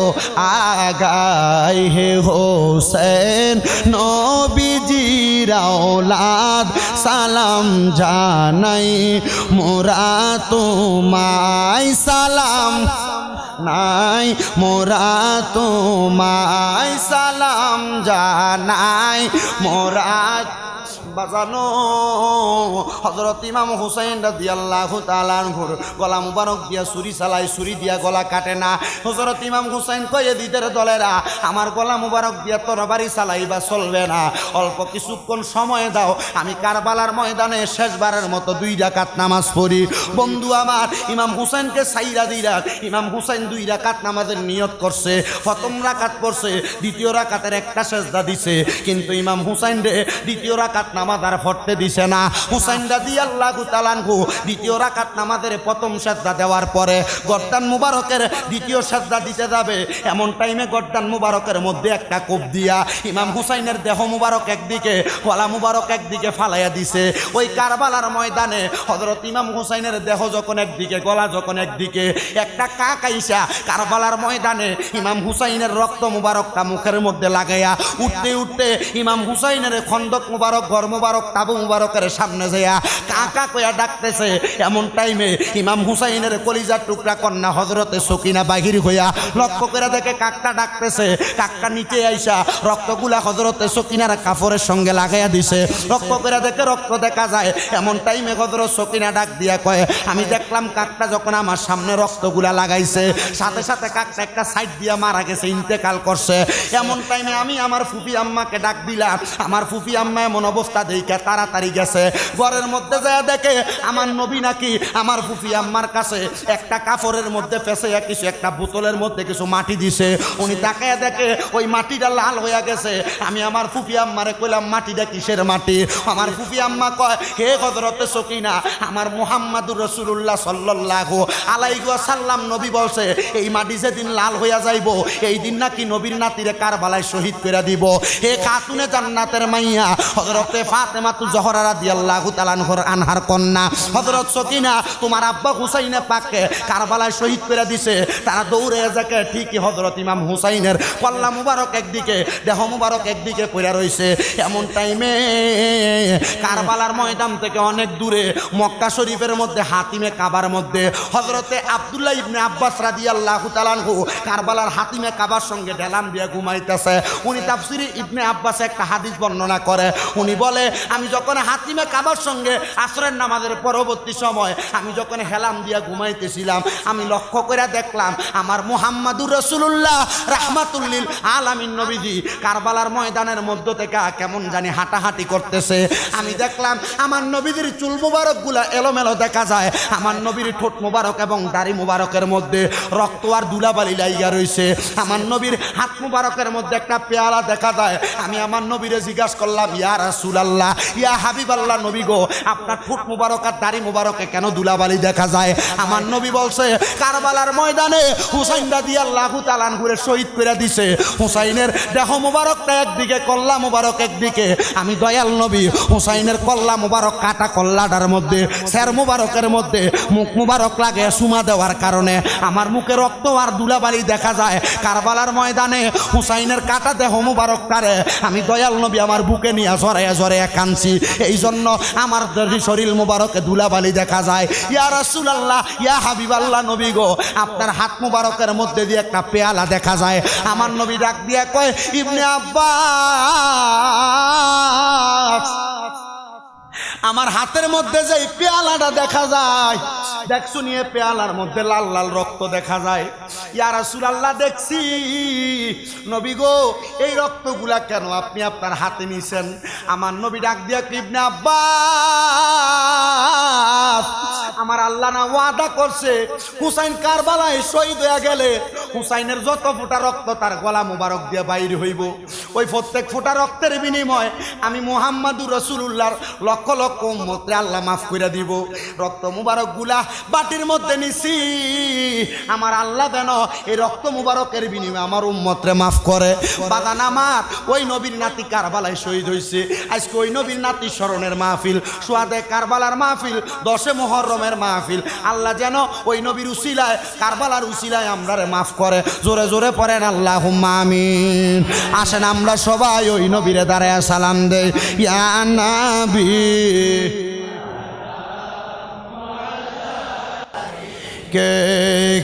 আগায়। হে হোসেন নবীজির আওলাদ সালাম জানাই মোরা তোমায়, সালাম নাই মোরা তোমায়, সালাম জানাই মোরা। বাজানো হযরত ইমাম হুসাইন রাদিয়াল্লাহু তাআলা আনহুর গলা মুবারক দিয়া ছুরি চালায়, ছুরি দিয়া গলা কাটে না। হযরত ইমাম হুসাইন কয় এদিদের দলেরা আমার গলা মুবারক দিয়া তরবারি চালাইবা চলবে না, অল্প কিছুক্ষণ সময় দাও, আমি কারবালার ময়দানে শেষবারের মতো 2 রাকাত নামাজ পড়ি। বন্ধু আমার, ইমাম হুসাইনকে সাইরা দিরা ইমাম হুসাইন 2 রাকাত নামাজের নিয়ত করছে। প্রথম রাকাত পড়ছে, দ্বিতীয় রাকাতের একটা সেজদা দিছে, কিন্তু ইমাম হুসাইন রে দ্বিতীয় রাকাত নামাজ আর পড়তে দিছে না। হুসাইন রাদিয়াল্লাহু তাআলা আনহু দ্বিতীয় রাকাত নামাজের প্রথম সেজদা দেওয়ার পরে গর্দান মুবারকের দ্বিতীয় সেজদা দিতে যাবে, এমন টাইমে গর্দান মুবারকের মধ্যে একটা কোপ দিয়া ইমাম হুসাইনের দেহ মুবারক একদিকে, গলা মুবারক একদিকে ফালাইয়া দিছে। ওই কারবালার ময়দানে হযরত ইমাম হুসাইনের দেহ যখন একদিকে, গলা যখন একদিকে, একটা কাক আইসা কারবালার ময়দানে ইমাম হুসাইনের রক্ত মুবারকটা মুখের মধ্যে লাগাইয়া উঠতে উঠতে ইমাম হুসাইনের খন্দক মুবারক, ঘর মুবারক, তাবু মুবারকের সামনে যাইয়া কাকা কইয়া ডাকতেছে। এমন টাইমে ইমাম হুসাইনের কলিজার টুকরা কন্যা হযরতে সকিনা বাহির হইয়া লক্ষ্য করে দেখে কাকটা ডাকতেছে। কাকটা নিচে আইসা রক্তগুলা হযরতে সকিনার কাপড়ের সঙ্গে লাগাইয়া দিছে। লক্ষ্য করে দেখে রক্ত দেখা যায়। এমন টাইমে হযরত সকিনা ডাক দিয়া কয়, আমি দেখলাম কাকটা যখন আমার সামনে রক্তগুলা লাগাইছে, সাথে সাথে কাকটা একটা সাইড দিয়া মারা গেছে, ইন্তেকাল করছে। এমন টাইমে আমি আমার ফুফি আম্মাকে ডাক দিলাম। আমার ফুফি আম্মা এমন অবস্থা দেখে তাড়াতাড়ি গেছে। ঘরের মধ্যে যায় দেখে আমার নবী নাকি আমার ফুফি আম্মার কাছে একটা কাপড়ের মধ্যে ফেসে কিছু একটা বোতলের মধ্যে কিছু মাটি দিছে। উনি তাকায় দেখে ওই মাটিটা লাল হয়ে গেছে। আমি আমার ফুফি আম্মারে কইলাম মাটিটা কিসের মাটি? আমার ফুফি আম্মা কয়, হে হযরতে সকিনা, আমার মুহাম্মাদুর রাসূলুল্লাহ সাল্লাল্লাহু আলাইহি ওয়াসাল্লাম নবী বলছে এই মাটি যেদিন লাল হইয়া যাইব এই দিন নাকি নবীর নাতিরে কারবালায় শহীদ করে দিব। হে খাতুনে জান্নাতের মাইয়া হযরতে ফাতেমাতু জোহরা রাদিয়াল্লাহু তাআলা আনহার কন্যা হযরত সকিনা তোমার আব্বা হুসাইনে পাককে কারবালায় শহীদ করে দিছে। তারা দৌড়ে যাকে ঠিকই হযরত ইমাম হুসাইনের কল্লা মুবারক একদিকে, দেহ মুবারক একদিকে পড়ে রইছে। এমন টাইমে কারবালার ময়দান থেকে অনেক দূরে মক্কা শরীফের মধ্যে হাতিমে কাবার মধ্যে হযরতে আব্দুল্লাহ ইবনে আব্বাস রাদিয়াল্লাহু তাআলা আনহু কারবালার হাতিমে কাবার সঙ্গে ঢেলাম দিয়ে ঘুমাইতেছে। উনি তাফসিরে ইবনে আব্বাস একটা হাদিস বর্ণনা করে। উনি বলে আমি যখন হাতিমে কাবার সঙ্গে আসরের নামাজের পরবর্তী সময় আমি যখন হেলাম দিয়া ঘুমাইতেছিলাম আমি লক্ষ্য করে দেখলাম আমার মুহাম্মাদুর রাসূলুল্লাহ রাহমাতুল লিল আলামিন নবীজি কারবালার ময়দানের মধ্য থেকে কেমন জানি হাঁটাহাঁটি করতেছে। আমি দেখলাম আমার নবীজির চুল মুবারকগুলা এলোমেলো দেখা যায়। আমার নবীর ঠোঁট মুবারক এবং দাড়ি মুবারকের মধ্যে রক্ত আর ধুলাবালি লাইগা রইছে। আমার নবীর হাত মুবারকের মধ্যে একটা পেয়ালা দেখা যায়। আমি আমার নবীরে জিজ্ঞাসা করলাম, ইয়া রাসূলুল্লাহ, ইয়া হাবিবাল্লাহ নবী গো, আপনার ঠোঁট মুবারক আর দাড়ি মুবারকে কেন ধুলাবালি দেখা যায়? আমার নবী বলছে কারবালার ময়দানে হুসাইন রাদিয়াল্লাহু তাআলা আনহুরে শহীদ করে দিছে। হুসাইনের দেহ মুবারকটা একদিকে, কল্লা মুবারক একদিকে। আমি দয়াল নবী হুসাইনের কল্লা মুবারক কাটা কল্লাটার মধ্যে স্যার মুবারকের মধ্যে মুখ মুবারক লাগে সুমা দেওয়ার কারণে আমার মুখে রক্ত আর ধুলাবালি দেখা যায়। কারবালার ময়দানে হুসাইনের কাটা দেহ মুবারকটারে আমি দয়াল নবী আমার বুকে নিয়ে জড়াইয়া জড়াইয়া কাঁদছি। এই জন্য আমার শরীর মুবারকে ধুলাবালি দেখা যায়। ইয়া রাসূলুল্লাহ, ইয়া হাবিবাল্লাহ নবী গো, আপনার হাত মুবারকের মধ্যে দিয়ে একটা পেয়ালা দেখা যায়। আমার নবী ডাক দিয়ে কয়, ইবনে আব্বাস, আমার হাতের মধ্যে যে পেয়ালাটা দেখা যায় দেখছো নিয়ে পেয়ালার মধ্যে লাল লাল রক্ত দেখা যায়। ইয়া রাসূলুল্লাহ দেখছি। নবী গো, এই রক্তগুলা কেন আপনি আপনার হাতে নিছেন? আমার নবী ডাক দিয়া ইবনে আব্বাস, আমার আল্লাহ না ওয়াদা করছে হুসাইন কারবালায় শহীদ হয়ে গেলে হুসাইনের যত ফোঁটা রক্ত তার গলা মুবারক দিয়ে বাইর হইব, ওই প্রত্যেক ফোঁটা রক্তের বিনিময় আমি মুহাম্মাদুর রাসূলুল্লাহর লক্ষ লক্ষ উম্মতরে আল্লাহ মাফ করে দিব। রক্ত মুবারক গুলা বাটির মধ্যে নিছি, আমার আল্লাহ যেন এই রক্ত মুবারকের বিনিময়ে আমার উম্মতরে মাফ করে। বাগান আমার ওই নবীর নাতি কারবালায় শহীদ হয়েছে। আজকে ওই নবীর নাতি স্মরণের মাহফিল, সুয়াদে কারবালার মাহফিল, 10 মুহররমের মাহফিল। আল্লাহ যেন ওই নবীর উসিলায়, কারবালার উসিলায় আমরারে মাফ করে। জোরে জোরে পড়েন আল্লাহুম্মা আমিন। আসেন আমরা সবাই ওই নবীরে দাঁড়ায় সালাম দেই। ইয়া নবী কে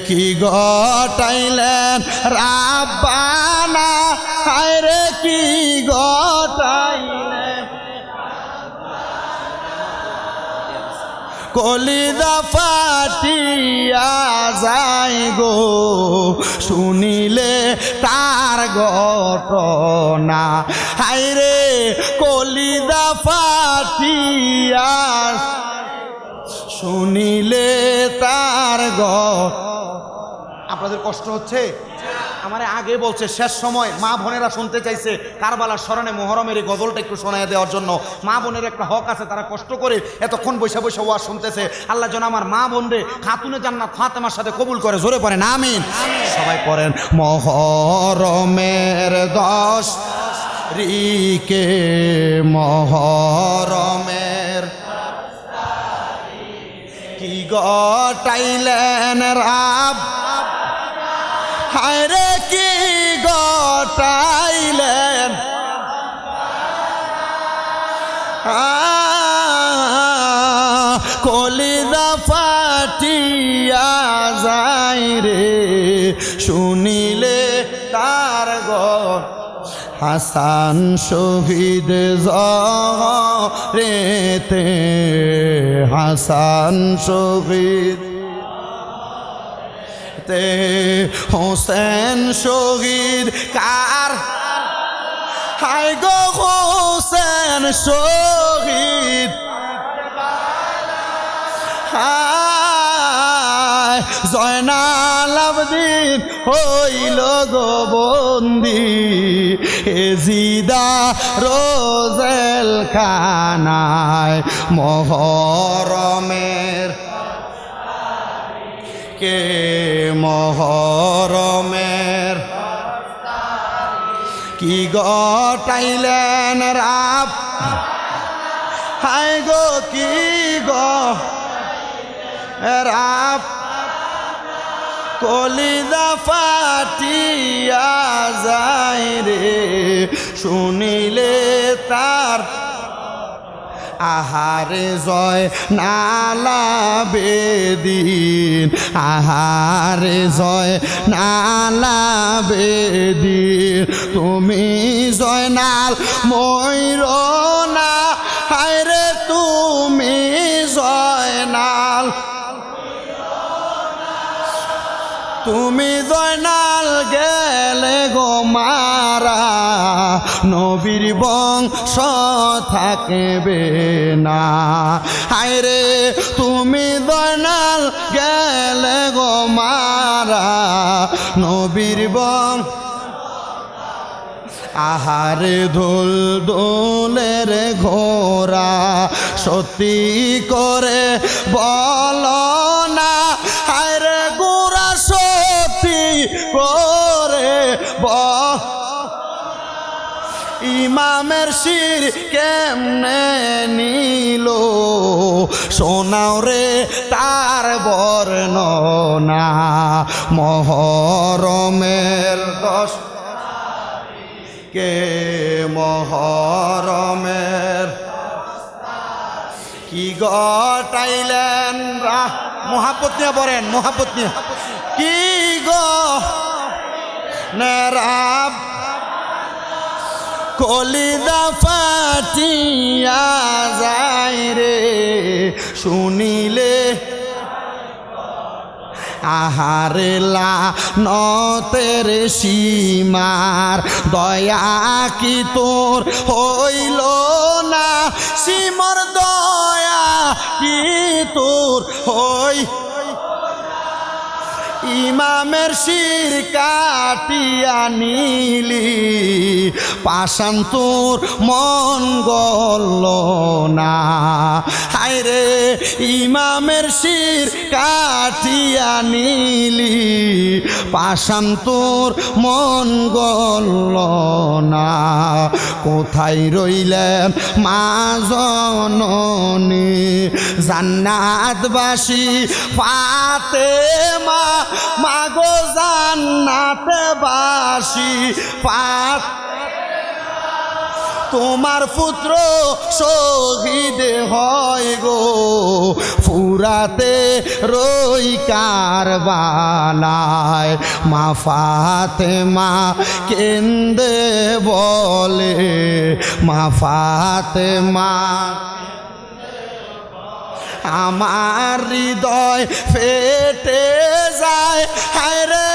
কি গটাইলেন রাব্বানা, হায়রে কি গটাইলেন কলিজা ফাটিয়া যায় গো শুনিলে তার ঘটনা, হায়রে কলিজা ফাটিয়া শুনিলে তার আপনাদের কষ্ট হচ্ছে? আমার আগে বলছে শেষ সময় মা বোনেরা শুনতে চাইছে কারবালার স্মরণে মুহররমের এই গজলটা একটু শোনায় দেওয়ার জন্য। মা বোনের একটা হক আছে, তারা কষ্ট করে এতক্ষণ বৈশা বৈশা ওয়াজ শুনতেছে। আল্লাহ যেন আমার মা বোনরে খাতুনে জান্নাত ফাতেমার সাথে কবুল করে। জোরে পড়েন আমিন। সবাই পড়েন মুহররমের 10 রিকে, মুহররমের কি গটাইলেন রাব, হায়রে কি গটাইলেন কলিজা ফাটিয়া যায় রে শুনিলে তার গট। হাসান শহীদ জহরেতে, হাসান শহীদ তে, হোসেন শহীদ কার, হায় গো হোসেন শহীদ হায় জয়নাল আবদিন হইল গো বন্দি এজিদা রোজেল খানায় মহরমের কে মহরমের কি গটাইলেন রাব হায় গো কি গো রাব কলিজা ফাটিয়া যায় রে শুনিলে তার আহারে জয় নালা বেদিন আহারে জয় নালা বেদিন তুমি জয়নাল ময়ূর না হায়রে তুমি জয়নাল তুমি জয়নাল গেলে গো মারা নবীর বংশ থাকবে না হায়রে তুমি জয়নাল গেলে গো মারা নবীর বংশ আহারে দোল দোলের ঘোরা সত্যি করে বল না হায়রে গোরা সত্যি করে ইমামের শির কেমনে নিল শোনাও রে তার বর্ণনা মহরমের 10 কে মহরমের কি গটাইলেন মহাপত নিয়ে বলেন মহাপত নিয়ে কি গো নেরাব কলিজা ফাটিয়া যায় রে শুনিলে আহারে লানতের সীমার দয়া কি তোর হইল না সীমার দয়া কি তোর হই ইমামের শির কাটিয়া নিলি পাশান তোর মন গল না হায়রে ইমামের শির কাটিয়া নিলি পাশান তোর মন গল না কোথায় রইলেন মা জননী জান্নাতবাসী ফাতেমা মাগো জান্নাতবাসী তোমার পুত্র শহীদ হয় গো ফুরাতে রই কারবালায় মা ফাতেমা কেন্দে বলে মা ফাতেমা আমার হৃদয় ফেটে যায় হায়রে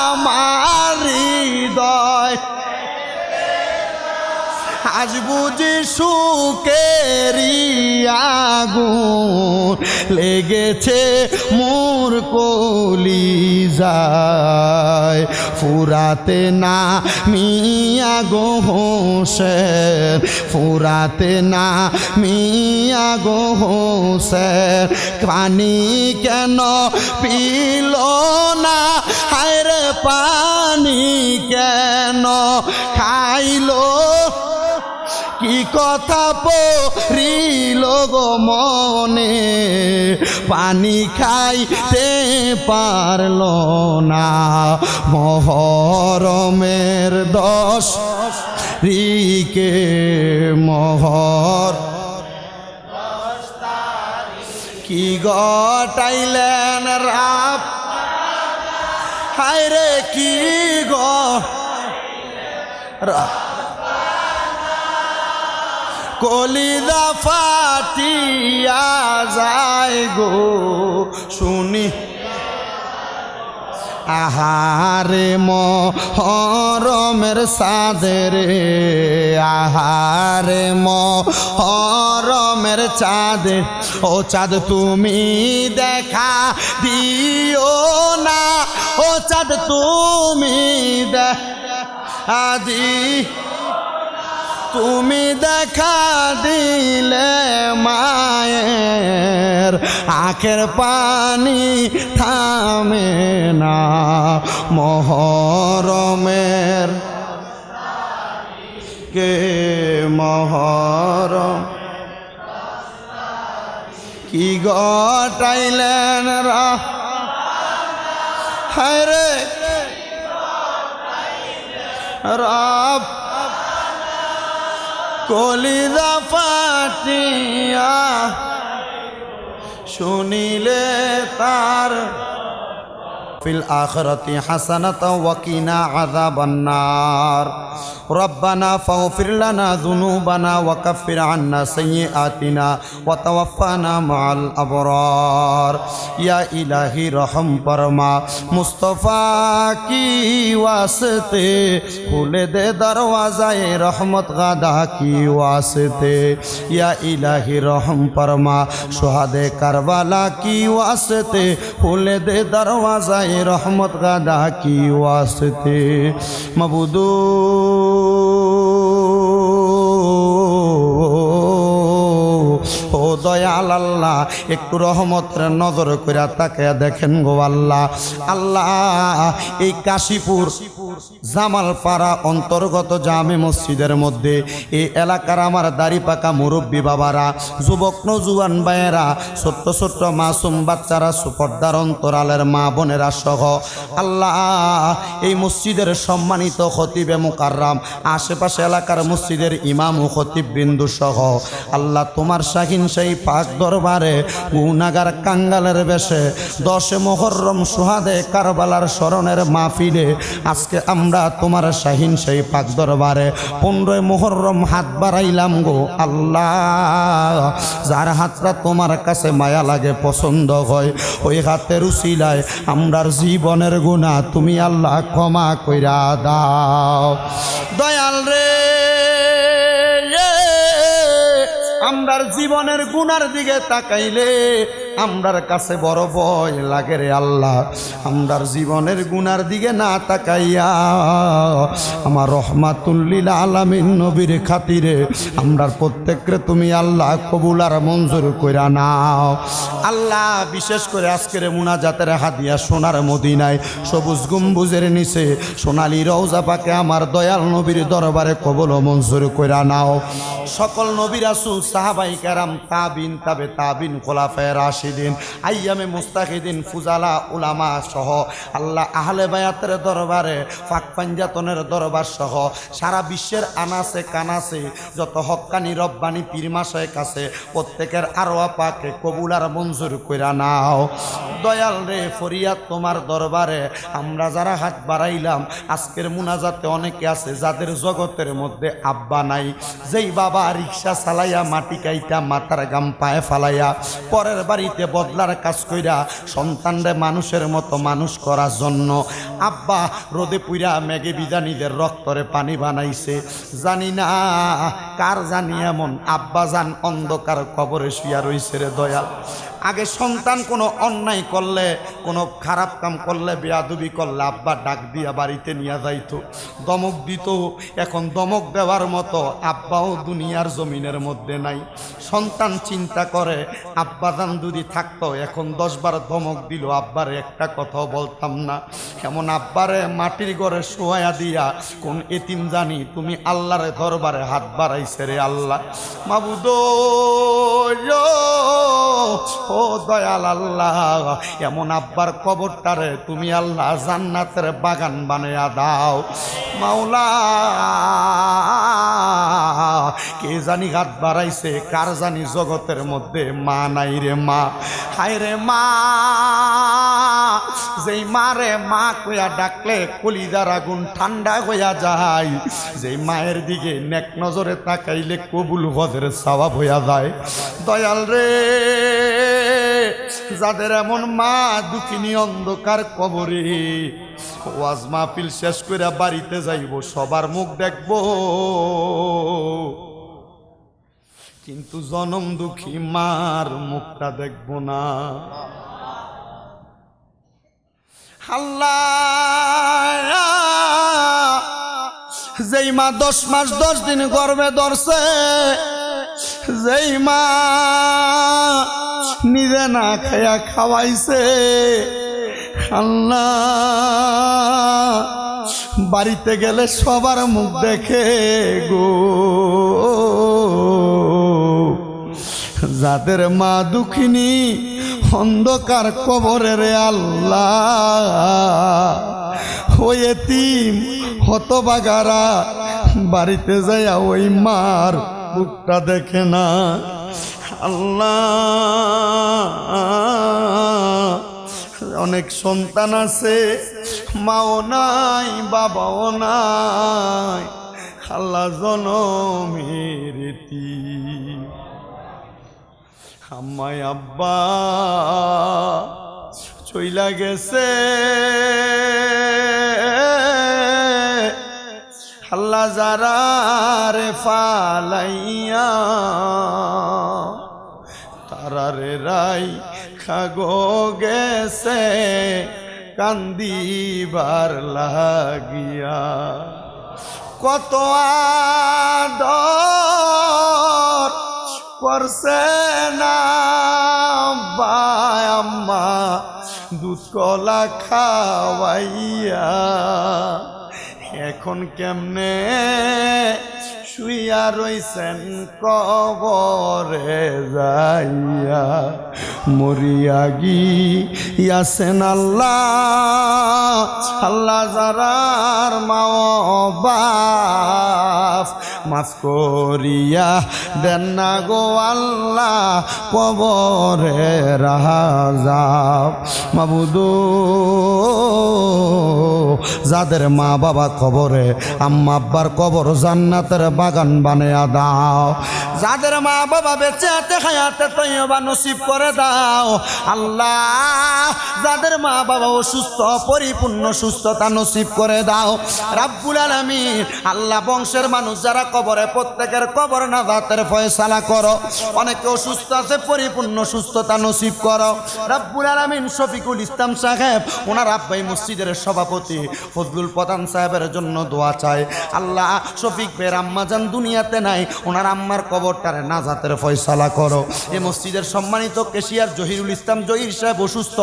আমার হৃদয় আজ বুঝি সুখেরি আগুন লেগেছে মোর কলিজায় ফুরাতে না মিয়া গো হোসেন ফুরাতে না মিয়া গো হোসেন পানি কেন পিল না হায়রে পানি কেন খাইলো কি কথা পড়িল গো মনে পানি খাইতে পারল না মহরমের 10 রিকে মহর কি গটাইলেন রাব হায়রে কি রাব কলিজা ফাটিয়া যায় গো শুনি আহারে মহরমের চাঁদের আহারে মহরমের চাঁদের ও চাঁদ তুমি দেখা দিও না ও চাঁদ তুমি দেখা তুমি দেখা দিলে মায়ের আখের পানি থামে না মহরমের কে মহরম কি গটাইলেন হায় রে রব কলিজা ফাটিয়া শুনিলে তার ফিল আখিরাতি হাসানাতাও ওয়া কিনা আযাবান নার রব্বানা ফাগফির লানা যুনুবানা ওয়া কাফির আন্না সাইয়্যাতিনা ওয়া তাওয়াফানা মাআল আবরার ইয়া ইলাহি রহম ফরমা মুস্তাফা কি ওয়াসতে খুলে দে দরওয়াজায়ে রহমত গাদা কি ওয়াসতে ইয়া ইলাহি রহম ফরমা শুহাদে কারবালা কি ওয়াসতে খুলে দে দরওয়াজায়ে रहमत गादा की वास्ते मबूदो ও দয়াল আল্লাহ একটু রহমতের নজর করে তাকায়া দেখেন গো আল্লাহ আল্লাহ এই কাশীপুর জামালপাড়া অন্তর্গত জামে মসজিদের মধ্যে এই এলাকার আমার দাড়ি পাকা মুরব্বী বাবারা যুবক নজুয়ান ভাইয়েরা ছোট্ট ছোট্ট মাসুম বাচ্চারা সুপর্দার অন্তরালের মা বোনেরা সহ আল্লাহ এই মসজিদের সম্মানিত খতিবে মুকাররাম আশেপাশে এলাকার মসজিদের ইমাম ও খতিব বিন্দু সহ আল্লাহ তোমার শাহিন সেই পাক দরবারে গুনাহগার কাঙ্গালের বেশে 10 মুহররম সুহাদে কারবালার স্মরণের মাহফিলে আজকে আমরা তোমার শাহিন সেই পাক দরবারে 15 মুহররম হাত বাড়াইলাম গো আল্লাহ যার হাতটা তোমার কাছে মায়া লাগে পছন্দ হয় ওই হাতের উসিলায় আমরার জীবনের গুনাহ তুমি আল্লাহ ক্ষমা কইরা দাও দয়াল রে আমরার জীবনের গুনার দিকে তাকাইলে আমরার কাছে বড় ভয় লাগে রে আল্লাহ আমরার জীবনের গুনার দিকে না তাকাইয়া আমার রহমাতুল লিল আলামিন নবীর খাতিরে আমরার প্রত্যেককে তুমি আল্লাহ কবুল আর মঞ্জুর কইরা নাও আল্লাহ বিশেষ করে আজকের মুনাজাতের হাদিয়া সোনার মদিনায় সবুজ গম্বুজের নিচে সোনালী রওজা পাকে আমার দয়াল নবীর দরবারে কবুল ও মঞ্জুর কইরা নাও সকল নবী রাসূল সাহাবাই কেরাম তাবিন তাবে তাবিন খোলাফায়ে রাশিদিন আইয়ামে মুস্তাহিদিন ফুজালা উলামা সহ আল্লাহ আহলে বায়াতের দরবারে পাক পাঞ্জাতনের দরবার সহ সারা বিশ্বের আনাসে কানাসে যত হক্কানি রব্বানি পীর মাশায়েখ কাছে প্রত্যেকের আরওয়া পাকে কবুল আর মঞ্জুর কইরা নাও দয়াল রে ফরিয়াদ তোমার দরবারে আমরা যারা হাত বাড়াইলাম আজকের মুনাজাতে অনেকে আছে যাদের জগতের মধ্যে আব্বা নাই যেই বাবা রিক্সা চালাইয়া মাটি কাইটা মাথার গাম পায়ে ফালাইয়া পরের বাড়িতে বদলার কাজ কইরা সন্তানরে মানুষের মতো মানুষ করার জন্য আব্বা রোদে পুইরা মেঘে বিজানিদের রক্তরে পানি বানাইছে জানি না কার জানি এমন আব্বা জান অন্ধকার কবরে শুয়া রইছে রে দয়াল আগে সন্তান কোনো অন্যায় করলে কোনো খারাপ কাম করলে বেয়াদবি করলে আব্বা ডাক দিয়া বাড়িতে নিয়ে যাইতো দমক দিত এখন দমক দেওয়ার মতো আব্বাও দুনিয়ার জমিনের মধ্যে নাই সন্তান চিন্তা করে আব্বা জান যদি থাকতো এখন 10 বার ধমক দিল আব্বারে একটা কথাও বলতাম না এমন আব্বারে মাটির ঘরে শোয়া দিয়া কোন এতিম জানি তুমি আল্লাহর দরবারে হাত বাড়াইছে রে আল্লাহ মাবুদ ও দয়াল আল্লাহ এমন আব্বার কবরটারে তুমি আল্লাহ জান্নাতের বাগান বানায়া দাও মাওলা কে জানি হাত বাড়াইছে কার জানি জগতের মধ্যে মা নাই রে মা হায় রে মা যেই মারে মা কইয়া ডাকলে কলিজার আগুন ঠান্ডা হইয়া যায় যেই মায়ের দিকে নেক নজরে তাকাইলে কবুল হজের সওয়াব হইয়া যায় দয়াল রে যাদের এমন মা দুঃখিনী অন্ধকার কবরে ওয়াজ মাহফিল শেষ করে বাড়িতে যাইব, সবার মুখ দেখব, কিন্তু জনম দুঃখী মার মুখটা দেখব না। আল্লাহ, যেই মা 10 মাস 10 দিন গর্ভে ধরছে, যেই মা নিজে না খায়া খাওয়াইছে, আল্লাহ বাড়িতে গেলে সবার মুখ দেখে গো। যাদের মা দুঃখিনী অন্ধকার কবরের আল্লাহ, ওই এতিম হতভাগারা বাড়িতে যাইয়া ওই মার মুখটা দেখে না। আল্লাহ, অনেক সন্তান আছে, মাও নাই বাবাও নাই, আল্লাহ জনমের এতিম। আম্মাই আব্বা চইলা গেছে, আল্লাহ যারা রে ফালাইয়া তারা রে রাই খাগো গেছে কান্দিবার লাগিয়া। কত আদর করছে না বায় আম্মা দুধ কলা খাওয়াইয়া, এখন কেমনে শুইয়া রইছেন কবরে যাইয়া। মরিয়া গিয়াছেন আল্লাহ, আল্লাহ যারার মাও বাপ মাফ করিয়া দেন না গো আল্লাহ, কবরে রাজাব। মাবুদু, যাদের মা বাবা কবরে, আম্মা আব্বার কবর জান্নাতের বাগান বানিয়ে দাও। যাদের মা বাবা বেঁচে আছে হায়াতে তৈয়বা নসিব করে দাও আল্লাহ। যাদের মা বাবা অসুস্থ, পরিপূর্ণ সুস্থতা নসিব করে দাও রাব্বুল আলামিন। আল্লাহ, বংশের মানুষ যারা কবরে, প্রত্যেকের কবর নাজাতের ফয়সালা করো। অনেকে অসুস্থ আছে, পরিপূর্ণ সুস্থতা নসিব করো রাব্বুল আলামিন। শফিকুল ইসলাম সাহেব, ওনার আব্বাই মসজিদের সভাপতি, ফজলুল প্রধান সাহেবের জন্য দোয়া চাই আল্লাহ। শফিক বের আম্মাজান দুনিয়াতে নাই, ওনার আম্মার কবরটারে নাজাতের ফয়সালা করো। এই মসজিদের সম্মানিত কেশিয়ার জহিরুল ইসলাম জহির সাহেব অসুস্থ,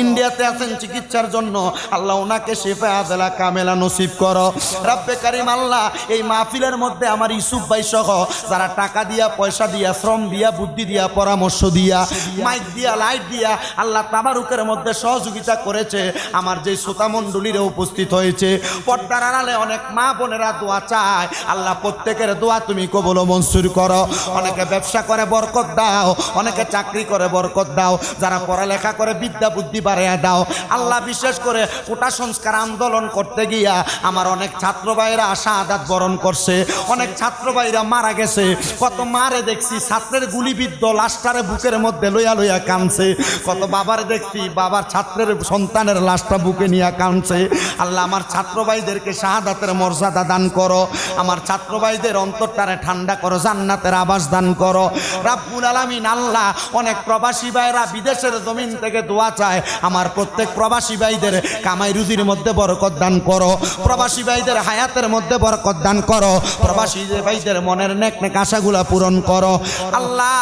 ইন্ডিয়াতে আছেন চিকিৎসার জন্য, আল্লাহ ওনাকে শিফা আজলা কামেলা নসিব করো রাব্বে কারিম। আল্লাহ, এই মাহফিলের মধ্যে আমার ইউসুফ ভাই সহ যারা টাকা দিয়া, পয়সা দিয়া, শ্রম দিয়া, বুদ্ধি দিয়া, পরামর্শ দিয়া, মাইক দিয়া, লাইট দিয়া আল্লাহ তাবারুকের মধ্যে সহযোগিতা করেছে, আমার যে শ্রোতা মণ্ডলীরা উপস্থিত হয়েছে, পর্দার আড়ালে অনেক মা বোনেরা দোয়া চায় আল্লাহ, প্রত্যেকের দোয়া তুমি কবুল ও মঞ্জুর করো। অনেকে ব্যবসা করে বরকত দাও, অনেকে চাকরি করে বরকত দাও, যারা পড়ালেখা করে বিদ্যা বুদ্ধি বাড়াইয়া দাও আল্লাহ। বিশেষ করে কোটা সংস্কার আন্দোলন করতে গিয়া আমার অনেক ছাত্র ভাইরা শাহাদাত বরণ করছে, অনেক ছাত্র ভাইরা মারা গেছে। কত মারে দেখছি ছাত্রের গুলিবিদ্ধ লাশটারে বুকের মধ্যে লইয়া লইয়া কাঁদছে, কত বাবার দেখছি বাবার ছাত্রের সন্তানের লাশটা বুকে নিয়ে কাঁদছে। আল্লাহ, আমার ছাত্র ভাইদেরকে শাহাদাতের মর্যাদা দান করো, আমার ছাত্র ভাইদের অন্তরটারে ঠান্ডা করো, জান্নাতের আবাস দান করো রাব্বুল আলামিন। আল্লাহ, অনেক প্রবাসী ভাইরা বিদেশের জমিন থেকে দোয়া চায়, আমার প্রত্যেক প্রবাসী ভাইদের কামাই রুজির মধ্যে বরকত দান করো, প্রবাসী ভাইদের হায়াতের মধ্যে বরকত দান করো, প্রবাসী ভাইদের মনের নেক নেক আশাগুলা পূরণ করো আল্লাহ।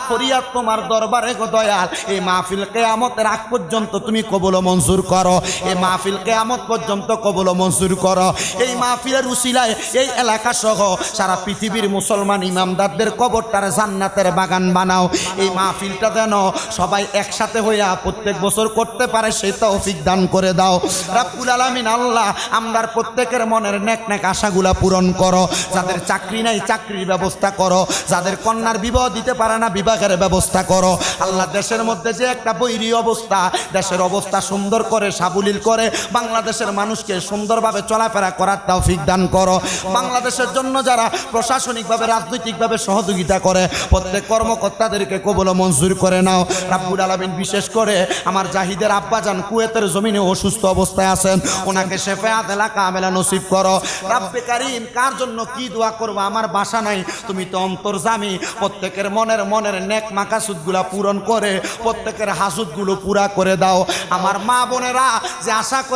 ফরিয়াদ তোমার দরবারে গো দয়াল, এই মাহফিল কিয়ামতের আগ পর্যন্ত তুমি কবুল ও মঞ্জুর করো, এই মাহফিল কিয়ামত পর্যন্ত কবুল ও মঞ্জুর করো। এই মাহফিলের উসিলায় এই এলাকা সহ সারা পৃথিবীর মুসলমান ইমামদারদের কবরটারে জান্নাতের বাগান বানাও। এই মাহফিলটা যেন সবাই একসাথে হইয়া প্রত্যেক বছর করতে পারে, সেই তৌফিক দান করে দাও রাব্বুল আলামিন। আল্লাহ, আমরার প্রত্যেকের মনের নেক নেক আশাগুলা পূরণ করো। যাদের চাকরি নাই চাকরির ব্যবস্থা করো, যাদের কন্যার বিবাহ দিতে পারে না বিবাহের ব্যবস্থা করো আল্লাহ। দেশের মধ্যে যে একটা বৈরী অবস্থা, দেশের অবস্থা সুন্দর করে সাবলীল করে বাংলাদেশের মানুষকে সুন্দরভাবে চলাফেরা করার তৌফিক দান করো। বাংলাদেশের জন্য যারা যারা প্রশাসনিকভাবে রাজনৈতিকভাবে সহযোগিতা করে প্রত্যেক কর্মকর্তাদেরকে কবুল ও মঞ্জুর করে নাও রাব্বুল আলামিন। বিশেষ করে আমার জাহিদের আব্বাজান কুয়েতের জমিনে অসুস্থ অবস্থায় আছেন, ওনাকে শেফায়াত কামেলা নসিব করো রব্বে কারীম। কার জন্য কি দোয়া করবো আমার বাসা নাই, তুমি তো অন্তর্যামী। প্রত্যেকের মনের নেক মাকাসুদগুলা পূরণ করে প্রত্যেকের হাসুদগুলো পুরা করে দাও। আমার মা বোনেরা যে আশা করে